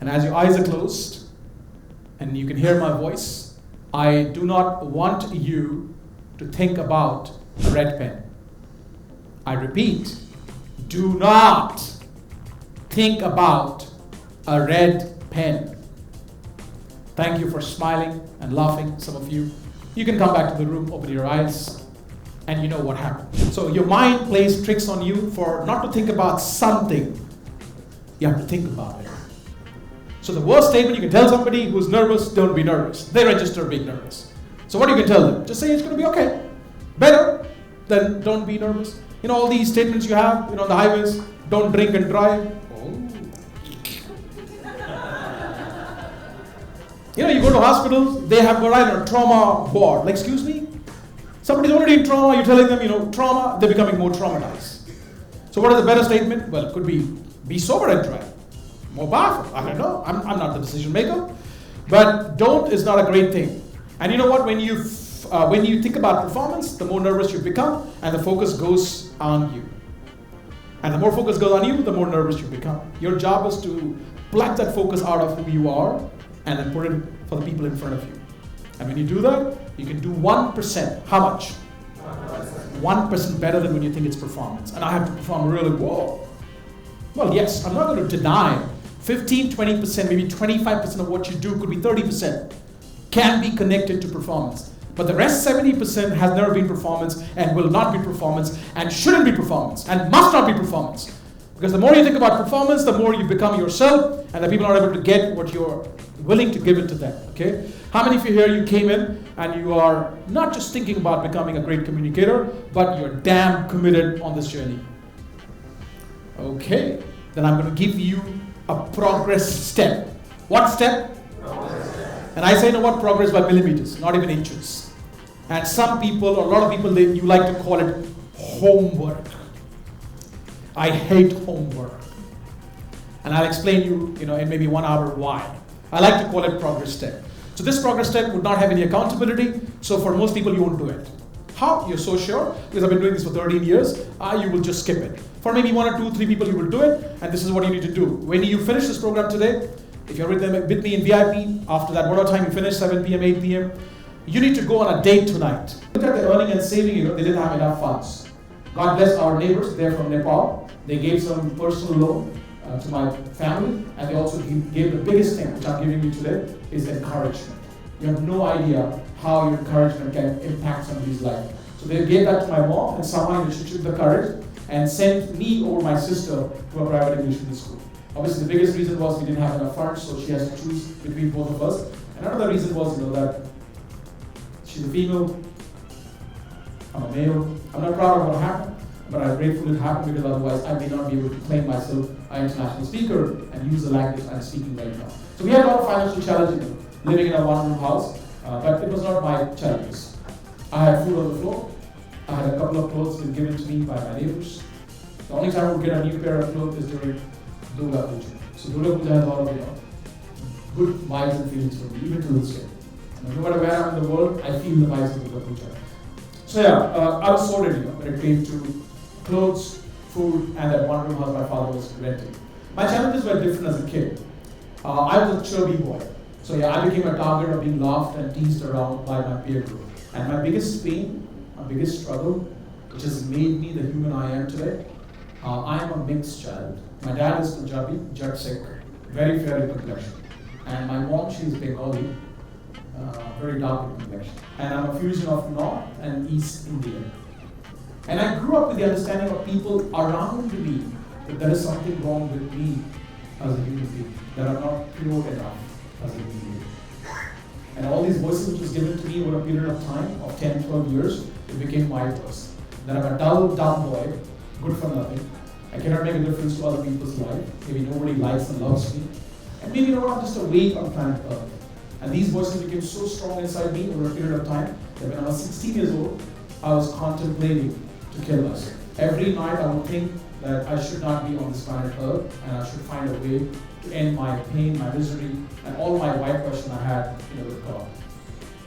And as your eyes are closed, and you can hear my voice, I do not want you to think about a red pen. I repeat, do not think about a red pen. Thank you for smiling and laughing, some of you. You can come back to the room, open your eyes, and you know what happened. So your mind plays tricks on you for not to think about something. You have to think about it. So the worst statement you can tell somebody who's nervous, don't be nervous. They register being nervous. So what you can tell them? Just say it's going to be okay. Better than don't be nervous. You know all these statements you have, on the highways, don't drink and drive. You go to hospitals, they have got a trauma ward. Like, excuse me? Somebody's already in trauma, you're telling them, trauma, they're becoming more traumatized. So what is the better statement? Well, it could be sober and drive. More powerful, I don't know. I'm not the decision maker. But don't is not a great thing. And you know what? When you think about performance, the more nervous you become, and the focus goes on you. And the more focus goes on you, the more nervous you become. Your job is to pluck that focus out of who you are, and then put it for the people in front of you. And when you do that, you can do 1%. How much? 1% better than when you think it's performance. And I have to perform really well. Well, yes, I'm not going to deny 15, 20%, maybe 25% of what you do could be 30%, can be connected to performance. But the rest 70% has never been performance and will not be performance and shouldn't be performance and must not be performance. Because the more you think about performance, the more you become yourself, and the people are able to get what you're willing to give it to them, okay? How many of you here, you came in and you are not just thinking about becoming a great communicator, but you're damn committed on this journey? Okay, then I'm going to give you a progress step. What step? Progress step. And I say, progress by millimeters, not even inches. And some people, or a lot of people, you like to call it homework. I hate homework. And I'll explain you, in maybe 1 hour why. I like to call it progress step. So this progress step would not have any accountability, so for most people you won't do it. How? You're so sure? Because I've been doing this for 13 years, you will just skip it. For maybe 1 or 2, 3 people you will do it, and this is what you need to do. When you finish this program today, if you're with me in VIP, after that whatever time you finish, 7 p.m., 8 p.m., you need to go on a date tonight. Look at the earning and saving, they didn't have enough funds. God bless our neighbors, they're from Nepal. They gave some personal loan to my family, and they also gave the biggest thing, which I'm giving you today, is encouragement. You have no idea how your encouragement can impact somebody's life. So they gave that to my mom, and somehow she took the courage and sent me or my sister to a private English medium school. Obviously, the biggest reason was we didn't have enough funds, so she has to choose between both of us. Another reason was, that she's a female, I'm a male. I'm not proud of what happened, but I'm grateful it happened, because otherwise I may not be able to claim myself an international speaker and use the language I'm speaking right now. So we had a lot of financial challenges living in a one-room house, but it was not my challenges. I had food on the floor. I had a couple of clothes that were given to me by my neighbors. The only time I would get a new pair of clothes is during Durga Puja. So Durga Puja has a lot of, good vibes and feelings for me, even to this day. No matter where I'm in the world, I feel the vibes of Durga Puja. So I was sorted, when it came to clothes, food, and that one-room house my father was renting. My challenges were different as a kid. I was a chubby boy. So I became a target of being laughed and teased around by my peer group. And my biggest pain, my biggest struggle, which has made me the human I am today, I am a mixed child. My dad is Punjabi, Jat Sikh, very fair in complexion. And my mom, she is Bengali, very dark in complexion. And I'm a fusion of North and East Indian. And I grew up with the understanding of people around me that there is something wrong with me as a human being, that I'm not pure enough as a human being. And all these voices which was given to me over a period of time of 10, 12 years, it became my voice. That I'm a dull, dumb boy, good for nothing. I cannot make a difference to other people's life. Maybe nobody likes and loves me. And maybe I'm just a weight on planet Earth. And these voices became so strong inside me over a period of time that when I was 16 years old, I was contemplating to kill myself. Every night I would think that I should not be on this planet Earth, and I should find a way to end my pain, my misery, and all my whitewash I had with God.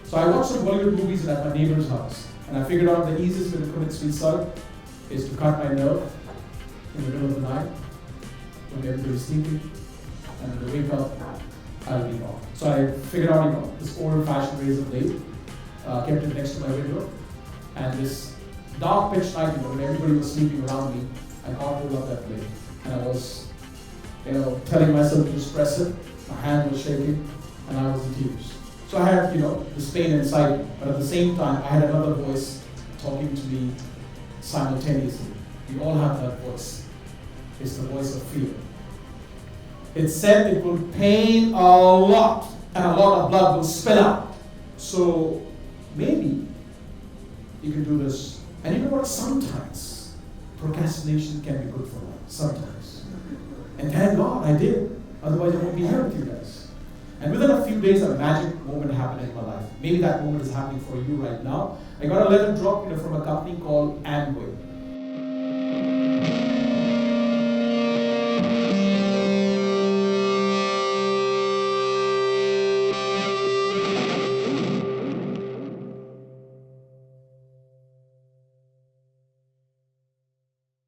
So I watched some Bollywood movies at my neighbor's house, and I figured out the easiest way to commit suicide is to cut my nerve in the middle of the night when everybody's sleeping, And when they wake up, I'll be gone. So I figured out, this old-fashioned razor blade, kept it next to my window, and this dark pitch night, when everybody was sleeping around me, I caught hold of that blade, and I was, telling myself to just press it. My hand was shaking, and I was in tears. So I had, this pain inside, but at the same time, I had another voice talking to me simultaneously. We all have that voice. It's the voice of fear. It said it will pain a lot, and a lot of blood will spill out. So maybe you can do this. And you know what? Sometimes procrastination can be good for life. Sometimes. And thank God I did. Otherwise I won't be here with you guys. And within a few days, a magic moment happened in my life. Maybe that moment is happening for you right now. I got a letter drop from a company called Amway.